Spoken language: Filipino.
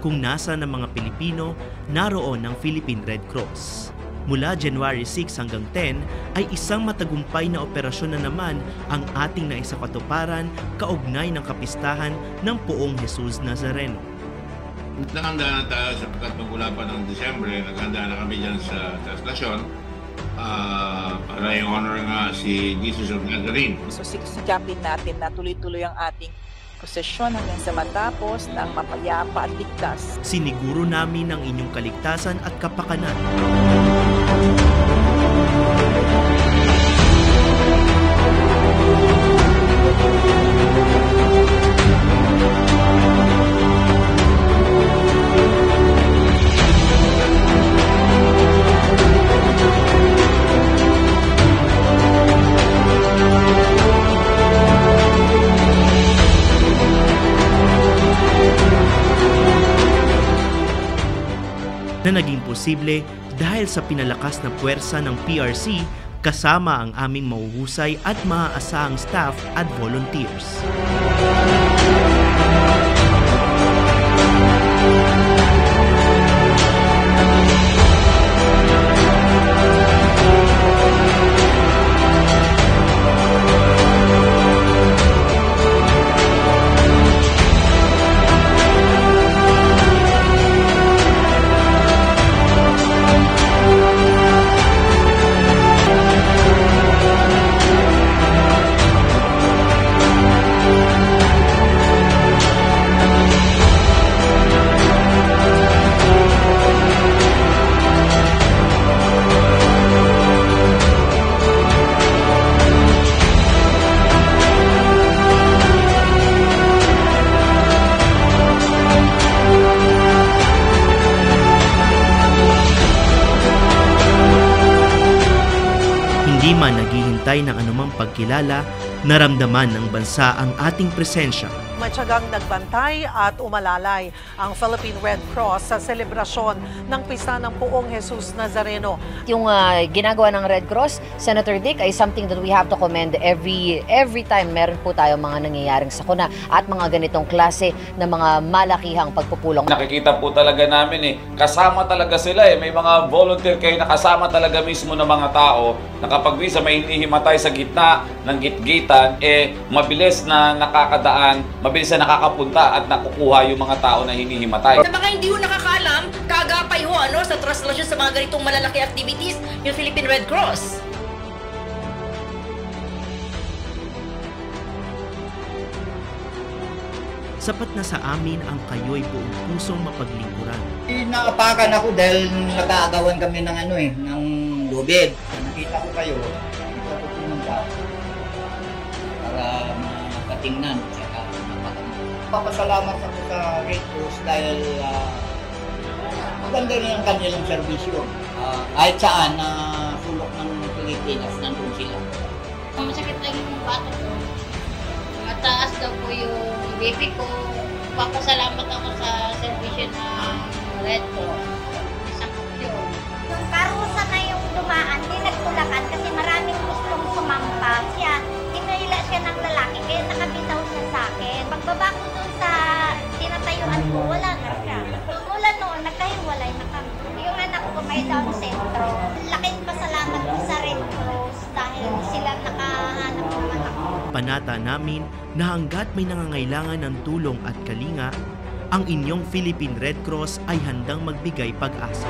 Kung nasa ng mga Pilipino, naroon ang Philippine Red Cross. Mula January 6 hanggang 10 ay isang matagumpay na operasyon na naman ang ating naisakatuparan kaugnay ng kapistahan ng Poong Jesus Nazareno. Naghanda na tayo sapagkat magmula pa ng Disyembre, naghanda na kami dyan sa translasyon para yung honor nga si Jesus of Nazarene. So sikapin natin na tuloy-tuloy ang ating prosesyon hanggang sa matapos ng mapayapa at ligtas. Siniguro namin ang inyong kaligtasan at kapakanan. Na naging posible dahil sa pinalakas na puwersa ng PRC kasama ang aming mahuhusay at maaasahang staff at volunteers. Hindi man naghihintay ng anumang pagkilala, naramdaman ng bansa ang ating presensya. Matyagang nagbantay at umalalay ang Philippine Red Cross sa selebrasyon ng pista ng Poong Jesus Nazareno. Yung ginagawa ng Red Cross, Senator Dick, ay something that we have to commend every time meron po tayo mga nangyayaring sakuna at mga ganitong klase ng mga malakihang pagpupulong. Nakikita po talaga namin kasama talaga sila may mga volunteer kayo na kasama talaga mismo ng mga tao na kapag minsan may hinihimatay sa gitna ng gitgitan, mabilis na nakakadaan, mabilis na nakakapunta at nakukuha yung mga tao na hinihimatay. Sa mga hindi ho nakakaalam, kagapay ho sa translasyon sa mga ganitong malalaki activities, yung Philippine Red Cross. Sapat na sa amin ang kayo'y buong pusong mapaglingkuran. Naapakan ako dahil nag-aagawan kami ng ng lubid. Nakita ko kayo, nakita ko pumunta para makatingnan. Papasalamat ako sa Red Cross dahil maganda rin ang kanilang serbisyo. Kahit saan na sulok ng Pilipinas, nandun sila. Masakit lang yung bato ko. Mataas daw po yung BP ko. Papasalamat ako sa serbisyo ng Red Cross. Isang yun. Yung karusa na yung dumaan, di nagtulakan kasi maraming gustong sumampa siya. Hinahila siya ng lalaki, kaya nakabitaw siya sa akin. Pagbaba ko dun sa tinatayuan ko, wala na siya. Mula noon, nagkahiwalay na kami. Yung anak ko may Down syndrome. Laking pasalamat ko sa Red Cross dahil sila nakahanap naman ako. Panata namin na hanggat may nangangailangan ng tulong at kalinga, ang inyong Philippine Red Cross ay handang magbigay pag-asa.